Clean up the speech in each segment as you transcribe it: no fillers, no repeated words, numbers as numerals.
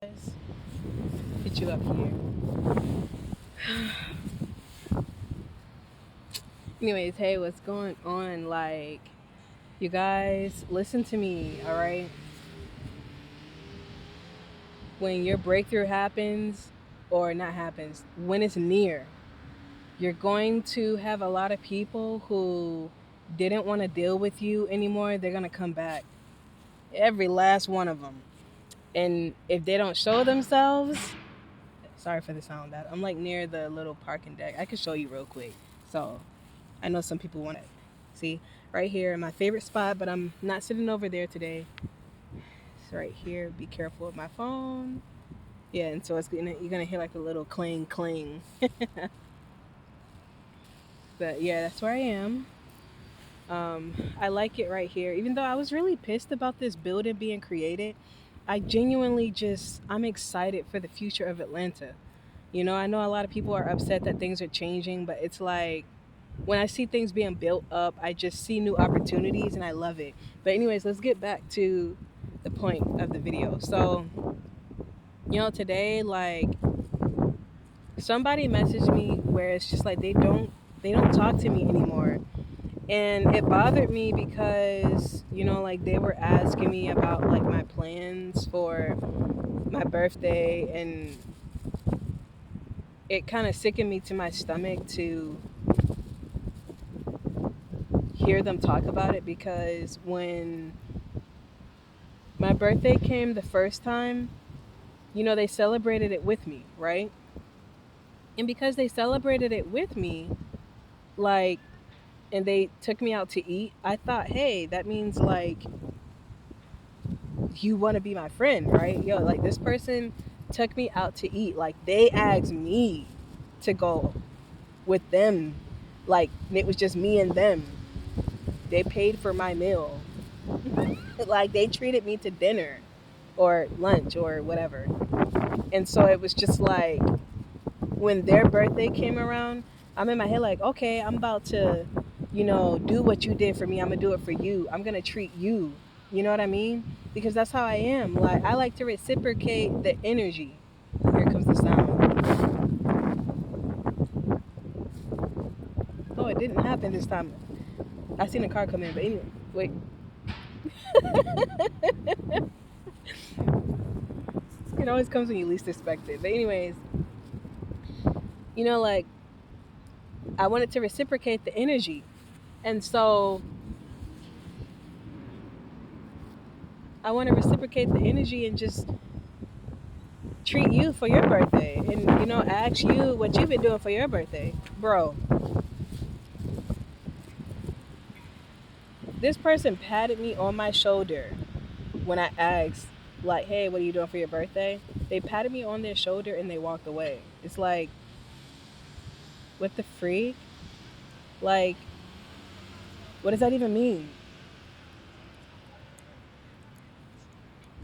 Hit you up here. Anyways, hey, what's going on? Like, you guys, listen to me, all right? When your breakthrough happens, or not happens, when it's near, you're going to have a lot of people who didn't want to deal with you anymore. They're going to come back. Every last one of them. And if they don't show themselves, sorry for the sound that I'm like near the little parking deck. I can show you real quick. So I know some people want to see right here, my favorite spot, but I'm not sitting over there today. It's right here. Be careful with my phone. Yeah, and so you're gonna hear like a little cling cling. But yeah, that's where I am. I like it right here. Even though I was really pissed about this building being created, I genuinely I'm excited for the future of Atlanta. You know, I know a lot of people are upset that things are changing, but it's like when I see things being built up, I just see new opportunities and I love it. But anyways, let's get back to the point of the video. So, today like somebody messaged me where it's just like they don't talk to me anymore. And it bothered me because, like they were asking me about like my plans for my birthday, and it kind of sickened me to my stomach to hear them talk about it, because when my birthday came the first time, they celebrated it with me, right? And because they celebrated it with me, like, and they took me out to eat, I thought, hey, that means like you want to be my friend, right? Yo, like this person took me out to eat. Like they asked me to go with them. Like it was just me and them. They paid for my meal. Like they treated me to dinner or lunch or whatever. And so it was just like when their birthday came around, I'm in my head like, okay, I'm about to, do what you did for me. I'm going to do it for you. I'm going to treat you. You know what I mean? Because that's how I am. Like I like to reciprocate the energy. Here comes the sound. Oh, it didn't happen this time. I seen a car come in, but anyway, wait. It always comes when you least expect it. But anyways, like I wanted to reciprocate the energy. And so I want to reciprocate the energy and just treat you for your birthday and, ask you what you've been doing for your birthday. Bro, this person patted me on my shoulder when I asked, like, hey, what are you doing for your birthday? They patted me on their shoulder and they walked away. It's like, what the freak? Like, what does that even mean?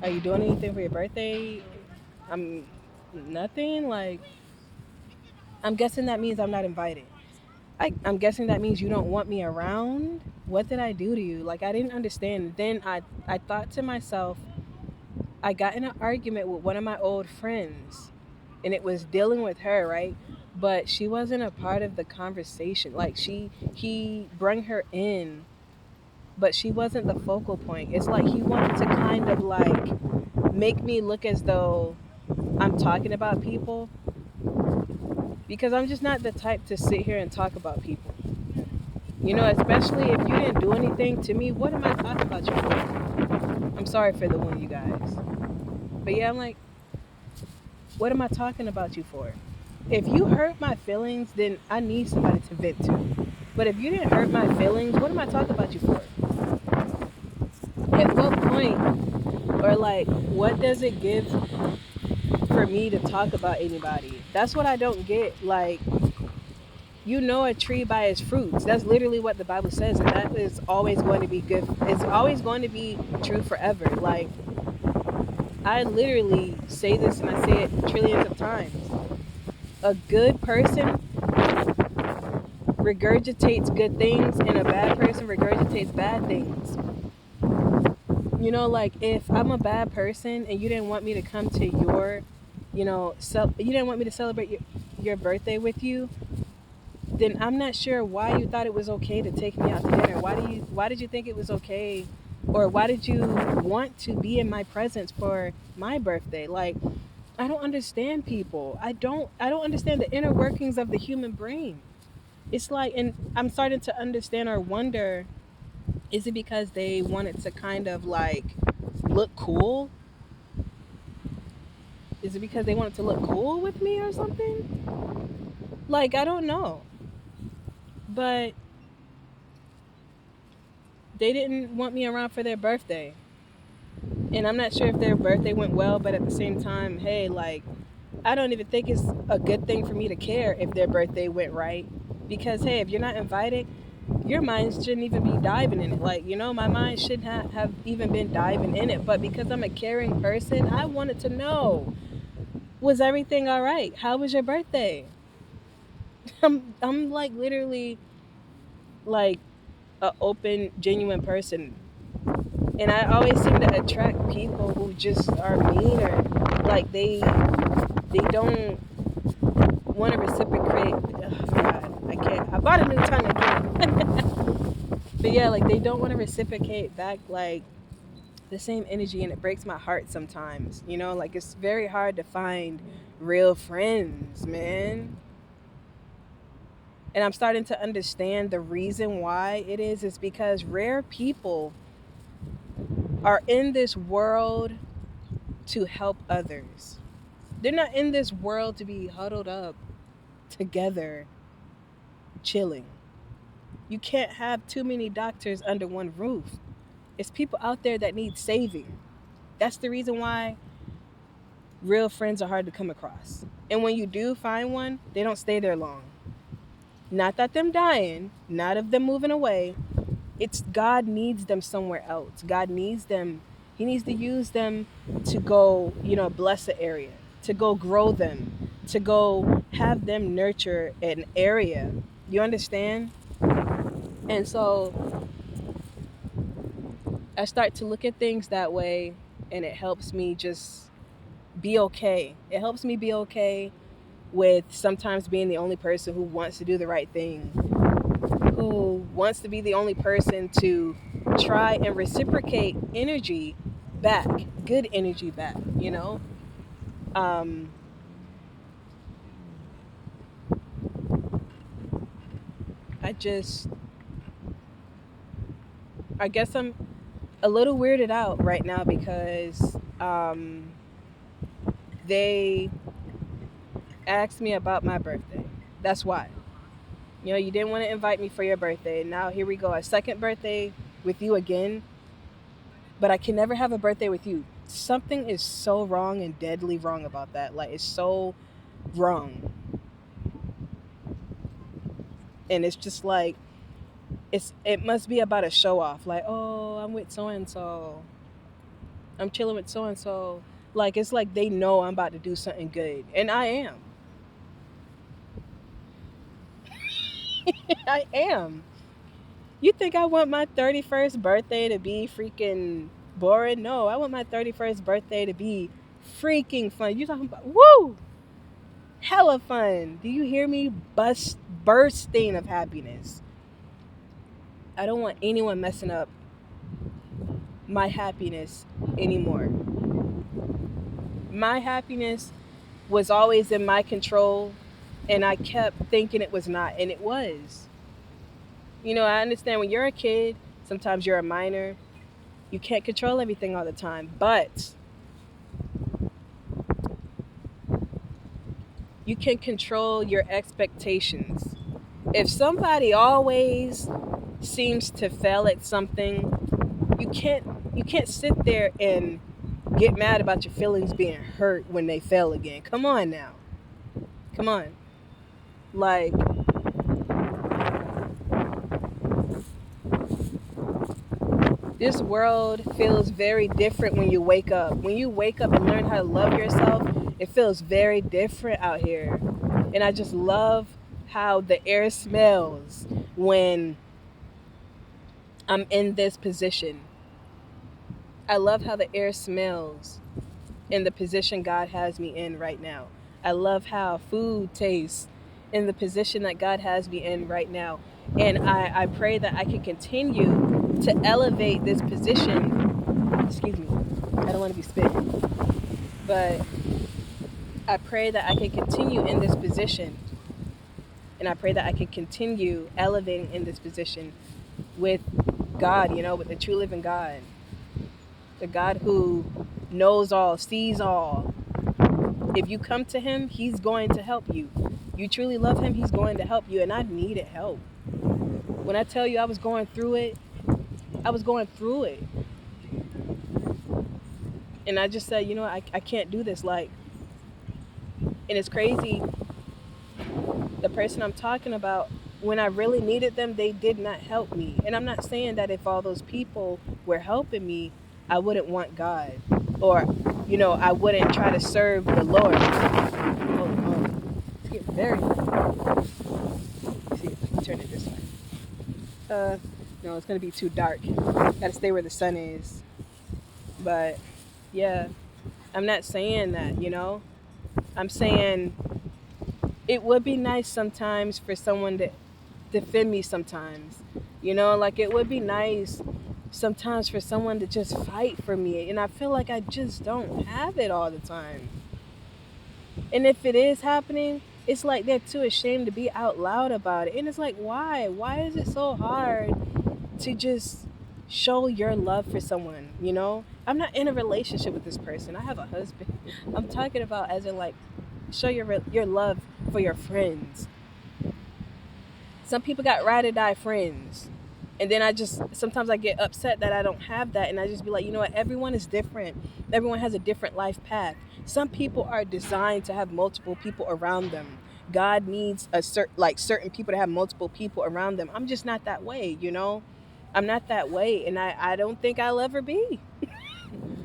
Are you doing anything for your birthday? I'm nothing. Like, I'm guessing that means I'm not invited. I'm guessing that means you don't want me around. What did I do to you? Like, I didn't understand. Then I thought to myself, I got in an argument with one of my old friends, and it was dealing with her, right? But she wasn't a part of the conversation. Like, he brought her in, but she wasn't the focal point. It's like he wanted to kind of like make me look as though I'm talking about people, because I'm just not the type to sit here and talk about people. Especially if you didn't do anything to me, what am I talking about you for? I'm sorry for the one, you guys. But yeah, I'm like, what am I talking about you for? If you hurt my feelings, then I need somebody to vent to. But if you didn't hurt my feelings, what am I talking about you for? At what point, or like, what does it give for me to talk about anybody? That's what I don't get. Like, a tree by its fruits. That's literally what the Bible says, and that is always going to be good. It's always going to be true forever. Like, I literally say this and I say it trillions of times. A good person regurgitates good things, and a bad person regurgitates bad things. Like if I'm a bad person and you didn't want me to come to your, you didn't want me to celebrate your birthday with you, then I'm not sure why you thought it was okay to take me out to dinner. Why did you think it was okay, or why did you want to be in my presence for my birthday? Like, I don't understand people. I don't understand the inner workings of the human brain. It's like, and I'm starting to understand or wonder, is it because they wanted to kind of like look cool? Is it because they wanted to look cool with me or something? Like, I don't know. But they didn't want me around for their birthday. And I'm not sure if their birthday went well, but at the same time, hey, like, I don't even think it's a good thing for me to care if their birthday went right. Because, hey, if you're not invited, your mind shouldn't even be diving in it. Like, my mind should not have even been diving in it. But because I'm a caring person, I wanted to know, was everything all right? How was your birthday? I'm like literally like a open, genuine person. And I always seem to attract people who just are meaner. Like they don't want to reciprocate. Oh God, I can't. I bought a new tongue again. But yeah, like they don't want to reciprocate back like the same energy, and it breaks my heart sometimes. Like it's very hard to find real friends, man. And I'm starting to understand the reason why it is because rare people are in this world to help others. They're not in this world to be huddled up together chilling. You can't have too many doctors under one roof. It's people out there that need saving. That's the reason why real friends are hard to come across. And when you do find one, they don't stay there long. Not that them dying, not of them moving away. It's God needs them somewhere else. God needs them. He needs to use them to go, bless an area, to go grow them, to go have them nurture an area. You understand? And so I start to look at things that way, and it helps me just be okay. It helps me be okay with sometimes being the only person who wants to do the right thing, who wants to be the only person to try and reciprocate energy back, good energy back. Um, I just, I guess I'm a little weirded out right now because they asked me about my birthday. That's why. You didn't want to invite me for your birthday. Now here we go, a second birthday with you again, but I can never have a birthday with you. Something is so wrong and deadly wrong about that. Like, it's so wrong. And it's just like, it must be about a show off. Like, oh, I'm with so and so. I'm chilling with so and so. Like, it's like they know I'm about to do something good. And I am. I am. You think I want my 31st birthday to be freaking boring? No, I want my 31st birthday to be freaking fun. You talking about, woo! Hella fun. Do you hear me? Bursting of happiness. I don't want anyone messing up my happiness anymore. My happiness was always in my control, and I kept thinking it was not, and it was. I understand when you're a kid, sometimes you're a minor, you can't control everything all the time, but you can control your expectations. If somebody always seems to fail at something, you can't sit there and get mad about your feelings being hurt when they fail again. Come on now. Come on. Like, this world feels very different when you wake up. When you wake up and learn how to love yourself, it feels very different out here. And I just love how the air smells when I'm in this position. I love how the air smells in the position God has me in right now. I love how food tastes in the position that God has me in right now. And I pray that I can continue to elevate this position. Excuse me, I don't want to be spitting, but I pray that I can continue in this position. And I pray that I can continue elevating in this position with God, with the true living God. The God who knows all, sees all. If you come to him, he's going to help you. You truly love him, he's going to help you. And I needed help. When I tell you I was going through it, I was going through it. And I just said, I can't do this. And it's crazy. The person I'm talking about, when I really needed them, they did not help me. And I'm not saying that if all those people were helping me, I wouldn't want God. Or, I wouldn't try to serve the Lord. It's getting very hot. Let's see if I can turn it this way. No, it's going to be too dark. Got to stay where the sun is. But, yeah, I'm not saying that, I'm saying it would be nice sometimes for someone to defend me sometimes. It would be nice sometimes for someone to just fight for me. And I feel like I just don't have it all the time. And if it is happening, it's like they're too ashamed to be out loud about it. And it's like, why? Why is it so hard to just show your love for someone, I'm not in a relationship with this person. I have a husband. I'm talking about as in show your love for your friends. Some people got ride or die friends. And then sometimes I get upset that I don't have that. And I just be like, you know what? Everyone is different. Everyone has a different life path. Some people are designed to have multiple people around them. God needs certain people to have multiple people around them. I'm just not that way, I'm not that way. And I don't think I'll ever be.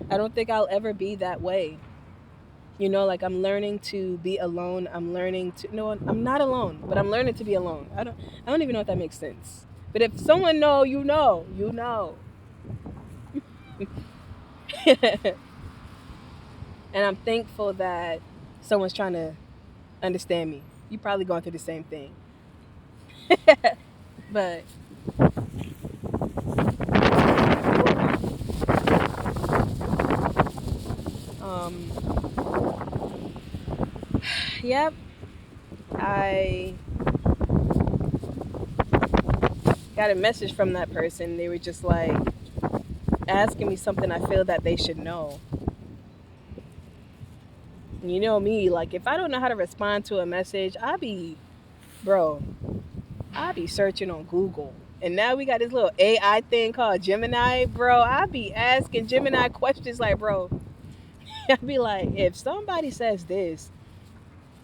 I don't think I'll ever be that way. I'm learning to be alone. I'm learning to, no, I'm not alone, but I'm learning to be alone. I don't even know if that makes sense. But if someone know, you know. And I'm thankful that someone's trying to understand me. You're probably going through the same thing. But yep, I got a message from that person. They were just asking me something I feel that they should know. You know me, if I don't know how to respond to a message, I be searching on Google. And now we got this little AI thing called Gemini, bro. I be asking Gemini questions bro. I be like, if somebody says this,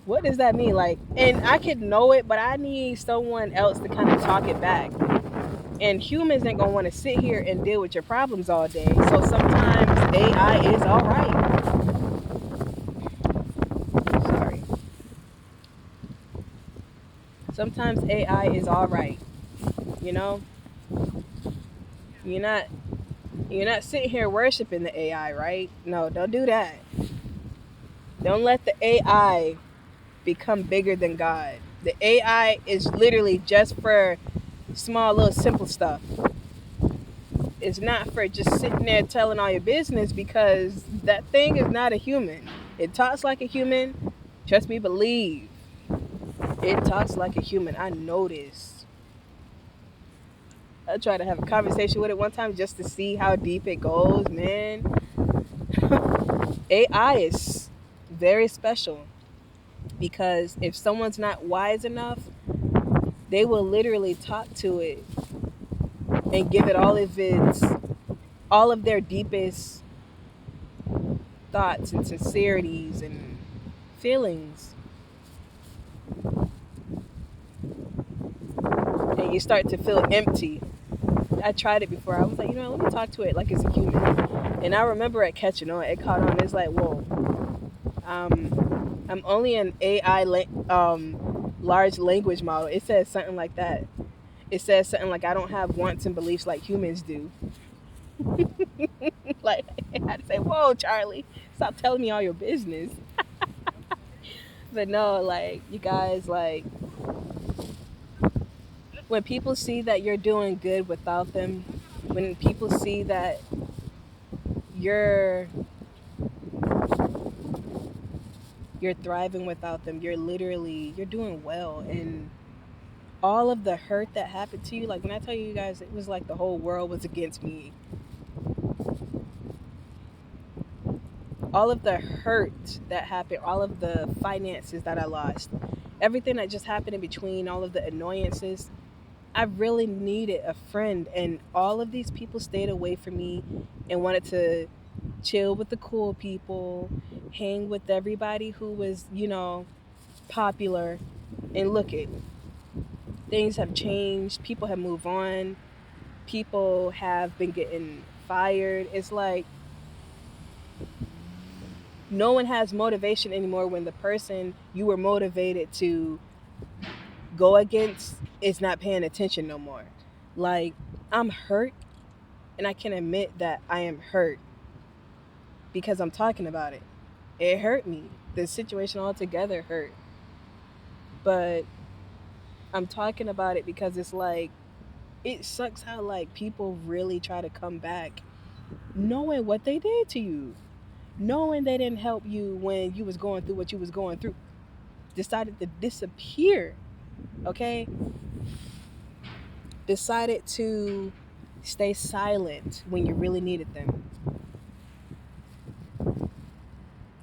what does that mean? And I could know it, but I need someone else to kind of talk it back. And humans ain't gonna want to sit here and deal with your problems all day. So sometimes AI is all right. Sorry. Sometimes AI is all right. You're not sitting here worshiping the AI, right? No, don't do that. Don't let the AI become bigger than God. The AI is literally just for small little simple stuff. It's not for just sitting there telling all your business, because that thing is not a human. It talks like a human. Trust me, believe. It talks like a human. I know this. I tried to have a conversation with it one time just to see how deep it goes, man. AI is very special, because if someone's not wise enough, they will literally talk to it and give it all of their deepest thoughts and sincerities and feelings. And you start to feel empty. I tried it before. I was like, let me talk to it like it's a human. And I remember it catching on. It caught on. It's like, whoa. I'm only an AI large language model. It says something like that. It says something like, I don't have wants and beliefs like humans do. Like, I had to say, whoa, Charlie, stop telling me all your business. But no, like, you guys, like, when people see that you're doing good without them, when people see that you're you're thriving without them, you're doing well. And all of the hurt that happened to you, like when I tell you guys, it was like the whole world was against me. All of the hurt that happened, all of the finances that I lost, everything that just happened in between, all of the annoyances, I really needed a friend. And all of these people stayed away from me and wanted to chill with the cool people, hang with everybody who was, popular. And look it, things have changed. People have moved on. People have been getting fired. It's like no one has motivation anymore when the person you were motivated to go against is not paying attention no more. Like, I'm hurt, and I can admit that I am hurt because I'm talking about it. It hurt me. The situation altogether hurt. But I'm talking about it because it's like, it sucks how, like, people really try to come back knowing what they did to you, knowing they didn't help you when you was going through what you was going through, decided to disappear, okay? Decided to stay silent when you really needed them.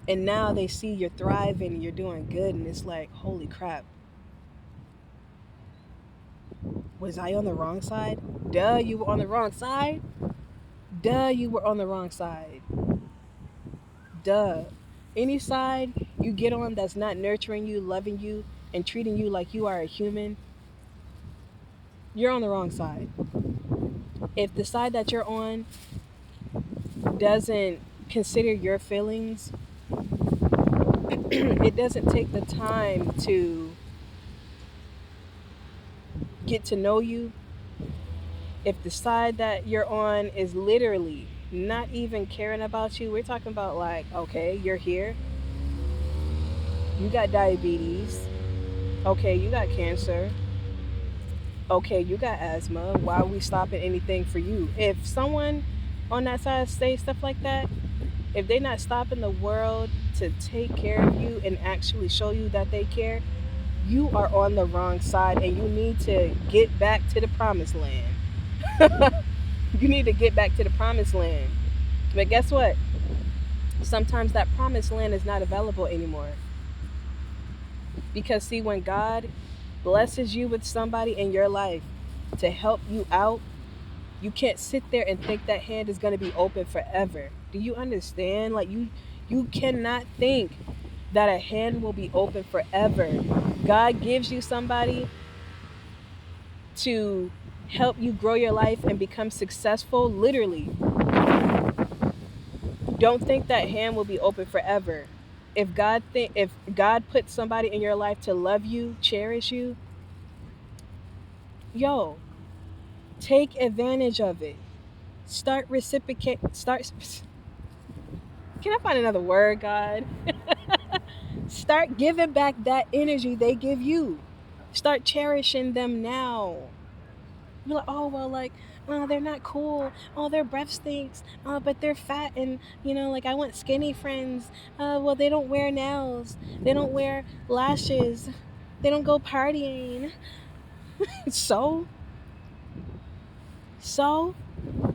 And now they see you're thriving and you're doing good, and it's like, holy crap. Was I on the wrong side? Duh, you were on the wrong side. Duh, you were on the wrong side. Duh. Any side you get on that's not nurturing you, loving you, and treating you like you are a human, you're on the wrong side. If the side that you're on doesn't consider your feelings, it doesn't take the time to get to know you, if the side that you're on is literally not even caring about you, we're talking about like, okay, you're here, you got diabetes, okay, you got cancer, okay, you got asthma, why are we stopping anything for you? If someone on that side say stuff like that, if they're not stopping the world to take care of you and actually show you that they care, you are on the wrong side and you need to get back to the promised land. You need to get back to the promised land. But guess what? Sometimes that promised land is not available anymore. Because, see, when God blesses you with somebody in your life to help you out, you can't sit there and think that hand is going to be open forever. Do you understand? Like, you cannot think that a hand will be open forever. God gives you somebody to help you grow your life and become successful, literally. Don't think that hand will be open forever. If God put somebody in your life to love you, cherish you, yo, take advantage of it. Start reciprocate. Start. Can I find another word, God? Start giving back that energy they give you. Start cherishing them now. You're like, oh, well, like, oh, they're not cool. Oh, their breath stinks. Oh, but they're fat, and like, I want skinny friends. Well, they don't wear nails. They don't wear lashes. They don't go partying. So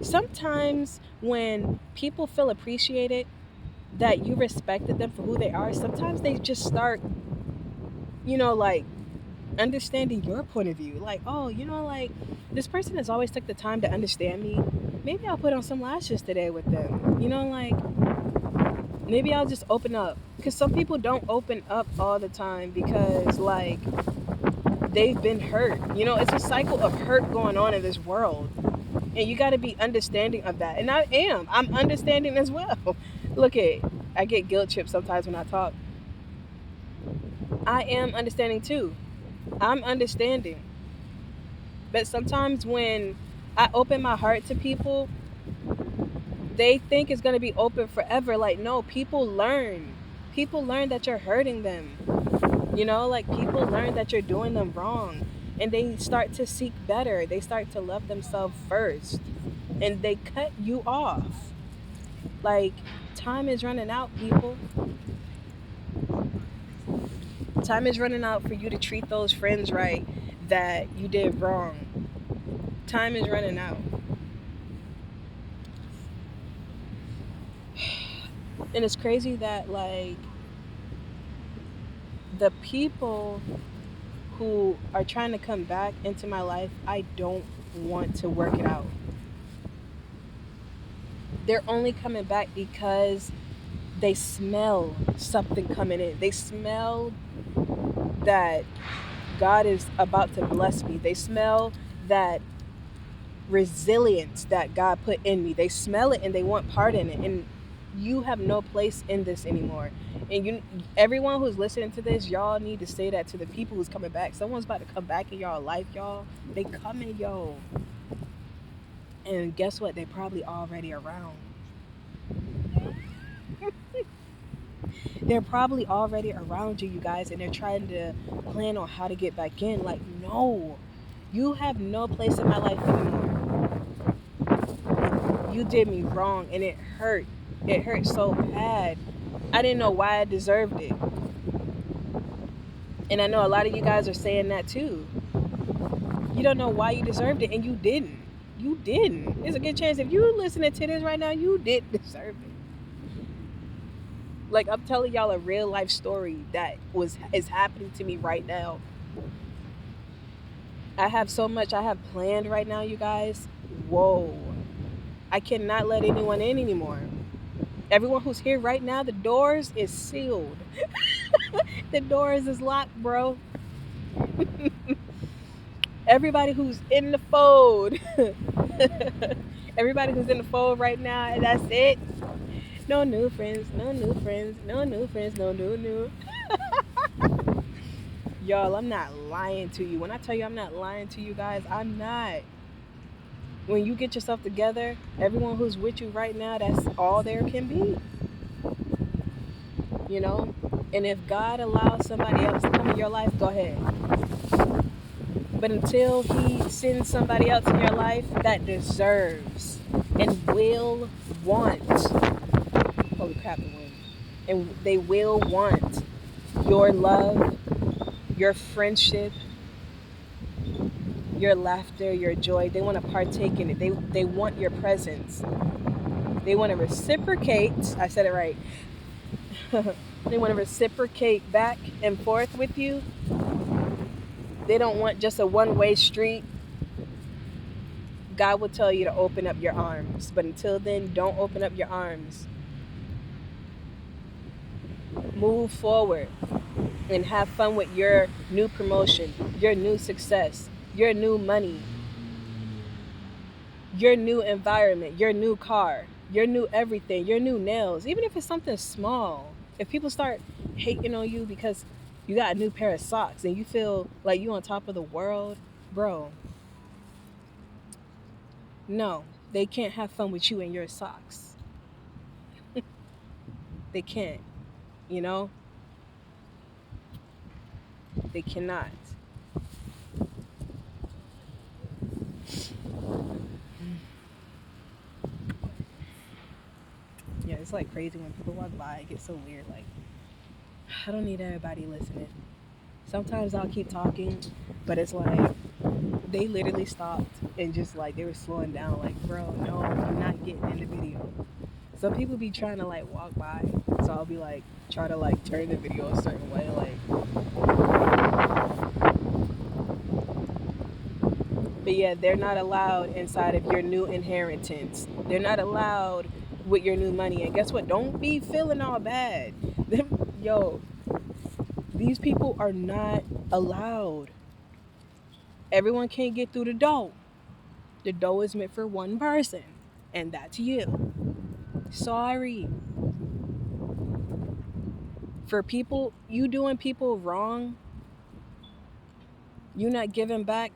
sometimes when people feel appreciated, that you respected them for who they are, sometimes they just start, like, understanding your point of view. Like, oh, like, this person has always took the time to understand me. Maybe I'll put on some lashes today with them. Like, maybe I'll just open up. Because some people don't open up all the time because, like, they've been hurt. It's a cycle of hurt going on in this world. And you got to be understanding of that. And I'm understanding as well. Look I get guilt trips sometimes when I talk. I am understanding too. I'm understanding. But sometimes when I open my heart to people, They think it's going to be open forever. Like, no, people learn. People learn that you're hurting them. You know, like people learn that you're doing them wrong, and they start to seek better. They start to love themselves first, and they cut you off. Like, time is running out, people. Time is running out for you to treat those friends right that you did wrong. Time is running out. And it's crazy that, like, the people who are trying to come back into my life, I don't want to work it out. They're only coming back because they smell something coming in. They smell that God is about to bless me. They smell that resilience that God put in me. They smell it and they want part in it. And you have no place in this anymore. And everyone who's listening to this, y'all need to say that to the people who's coming back. Someone's about to come back in y'all life, y'all. They coming, yo. And guess what? They probably already around. They're probably already around you, you guys, and they're trying to plan on how to get back in. Like, no, you have no place in my life anymore. You did me wrong, and it hurt. It hurt so bad. I didn't know why I deserved it. And I know a lot of you guys are saying that too. You don't know why you deserved it, and you didn't. You didn't. There's a good chance if you listening to this right now, you didn't deserve it. Like, I'm telling y'all a real life story that is happening to me right now. I have so much I have planned right now, you guys. Whoa. I cannot let anyone in anymore. Everyone who's here right now, the doors is sealed. The doors is locked, bro. Everybody who's in the fold. Everybody who's in the fold right now, that's it. No new friends, no new friends, no new friends, no new. Y'all, I'm not lying to you. When I tell you I'm not lying to you guys, I'm not. When you get yourself together, everyone who's with you right now, that's all there can be. You know? And if God allows somebody else to come in your life, go ahead. But until He sends somebody else in your life that deserves and will want, holy crap, the wind, and they will want your love, your friendship, your laughter, your joy. They want to partake in it. They want your presence. They want to reciprocate. I said it right. They want to reciprocate back and forth with you. They don't want just a one-way street. God will tell you to open up your arms. But until then, don't open up your arms. Move forward and have fun with your new promotion, your new success, your new money, your new environment, your new car, your new everything, your new nails. Even if it's something small. If people start hating on you because you got a new pair of socks and you feel like you on top of the world, bro, no, they can't have fun with you and your socks. They can't, you know? They cannot. Yeah, it's like crazy when people walk by. It gets so weird. Like, I don't need everybody listening. Sometimes I'll keep talking, but it's like they literally stopped and just like they were slowing down. Like, bro, no, you're not getting in the video. Some people be trying to like walk by, so I'll be like try to like turn the video a certain way, like. But yeah, they're not allowed inside of your new inheritance. They're not allowed with your new money. And guess what? Don't be feeling all bad. Yo, these people are not allowed. Everyone can't get through the door. The door is meant for one person, and that's you. Sorry. For people, you doing people wrong, you not giving back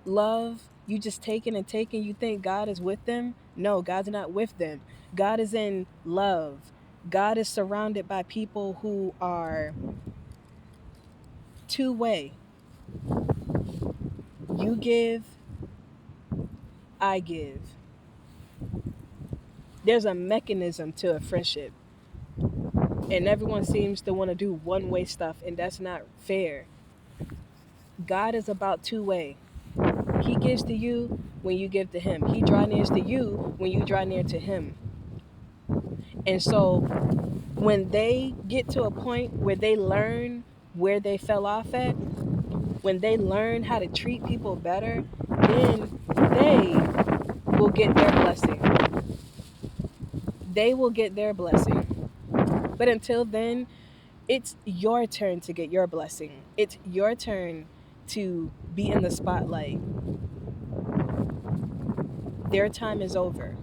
love, You just taking and taking. You think God is with them? No, God's not with them. God is in love. God is surrounded by people who are two way. You give, I give. There's a mechanism to a friendship, and everyone seems to want to do one way stuff, and that's not fair. God is about two way. He gives to you when you give to him. He draws near to you when you draw near to him. And so when they get to a point where they learn where they fell off at, when they learn how to treat people better, then they will get their blessing. They will get their blessing. But until then, it's your turn to get your blessing. It's your turn to be in the spotlight. Their time is over.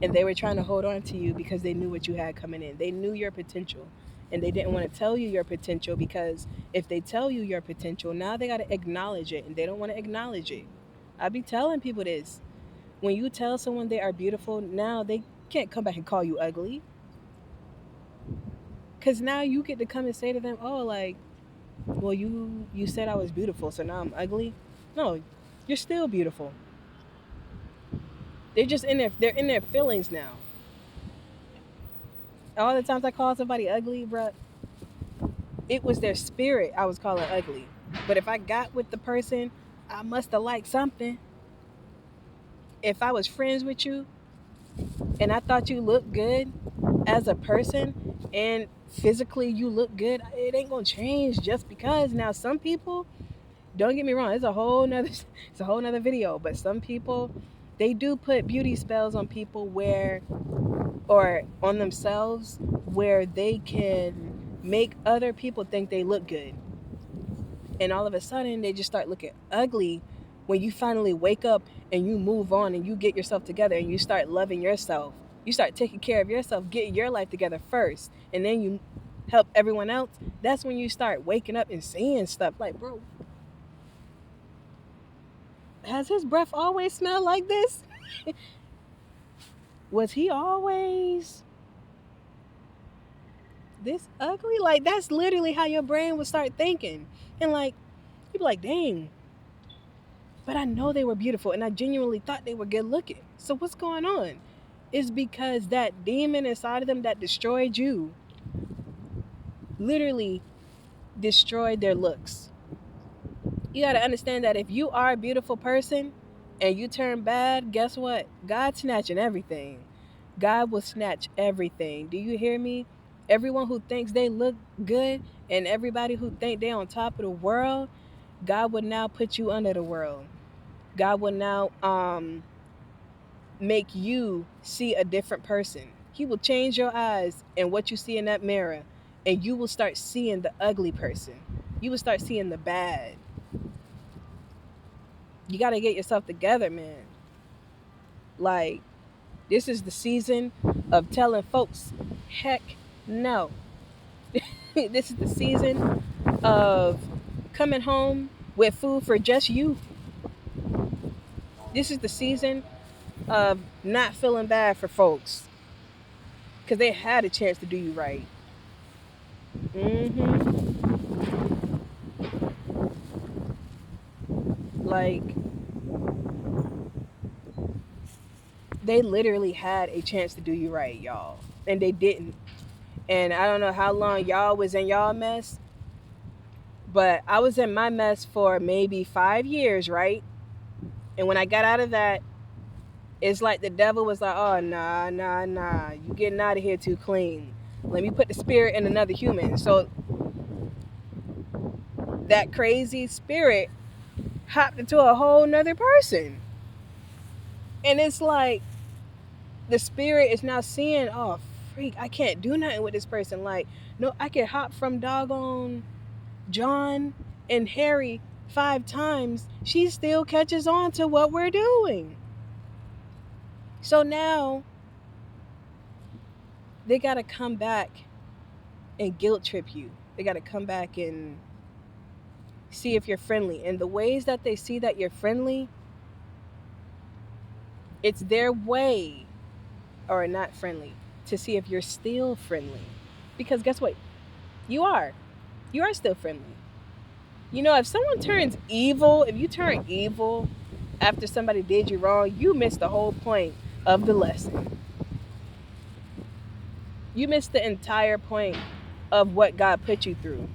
And they were trying to hold on to you because they knew what you had coming in. They knew your potential. And they didn't want to tell you your potential, because if they tell you your potential, now they got to acknowledge it, and they don't want to acknowledge it. I be telling people this. When you tell someone they are beautiful, now they can't come back and call you ugly. Because now you get to come and say to them, oh, like, well, you said I was beautiful, so now I'm ugly. No, you're still beautiful. They're in their feelings now. All the times I call somebody ugly, bruh, it was their spirit I was calling ugly. But if I got with the person, I must have liked something. If I was friends with you and I thought you looked good as a person, and physically you look good, it ain't gonna change just because. Now some people, don't get me wrong, it's a whole nother video, but some people, they do put beauty spells on people where, or on themselves, where they can make other people think they look good, and all of a sudden they just start looking ugly when you finally wake up and you move on and you get yourself together and you start loving yourself. You start taking care of yourself, get your life together first, and then you help everyone else. That's when you start waking up and seeing stuff like, bro, has his breath always smelled like this? Was he always this ugly? Like, that's literally how your brain would start thinking. And like, you'd be like, dang, but I know they were beautiful and I genuinely thought they were good looking. So what's going on? It's because that demon inside of them that destroyed you literally destroyed their looks. You got to understand that if you are a beautiful person and you turn bad, guess what? God's snatching everything. God will snatch everything. Do you hear me? Everyone who thinks they look good and everybody who think they're on top of the world, God would now put you under the world. God will now make you see a different person. He will change your eyes and what you see in that mirror, and you will start seeing the ugly person. You will start seeing the bad. You got to get yourself together, man. Like, this is the season of telling folks, heck no. This is the season of coming home with food for just you. This is the season of not feeling bad for folks because they had a chance to do you right. hmm Like, they literally had a chance to do you right, y'all, and they didn't. And I don't know how long y'all was in y'all mess, but I was in my mess for maybe 5 years, right? And when I got out of that, it's like the devil was like, oh, nah, nah, nah, you getting out of here too clean. Let me put the spirit in another human. So that crazy spirit hopped into a whole nother person. And it's like the spirit is now seeing, oh, freak, I can't do nothing with this person. Like, no, I can hop from doggone John and Harry 5 times. She still catches on to what we're doing. So now they got to come back and guilt trip you. They got to come back and see if you're friendly. And the ways that they see that you're friendly It's their way, or not friendly, to see if you're still friendly. Because guess what? You are. You are still friendly. You know, if someone turns evil, if you turn evil after somebody did you wrong, you missed the whole point of the lesson. You missed the entire point of what God put you through.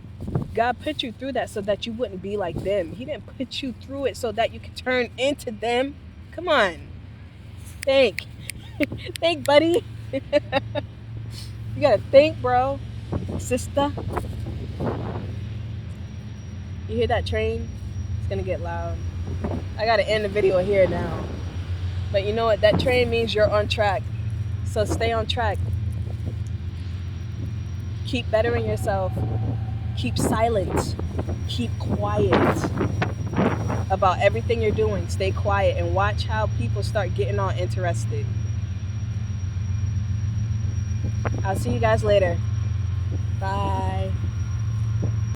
God put you through that so that you wouldn't be like them. He didn't put you through it so that you could turn into them. Come on. Think. Think, buddy. You gotta think, bro. Sister. You hear that train? It's gonna get loud. I gotta end the video here now. But you know what? That train means you're on track. So stay on track. Keep bettering yourself. Keep silent. Keep quiet about everything you're doing. Stay quiet and watch how people start getting all interested. I'll see you guys later. Bye.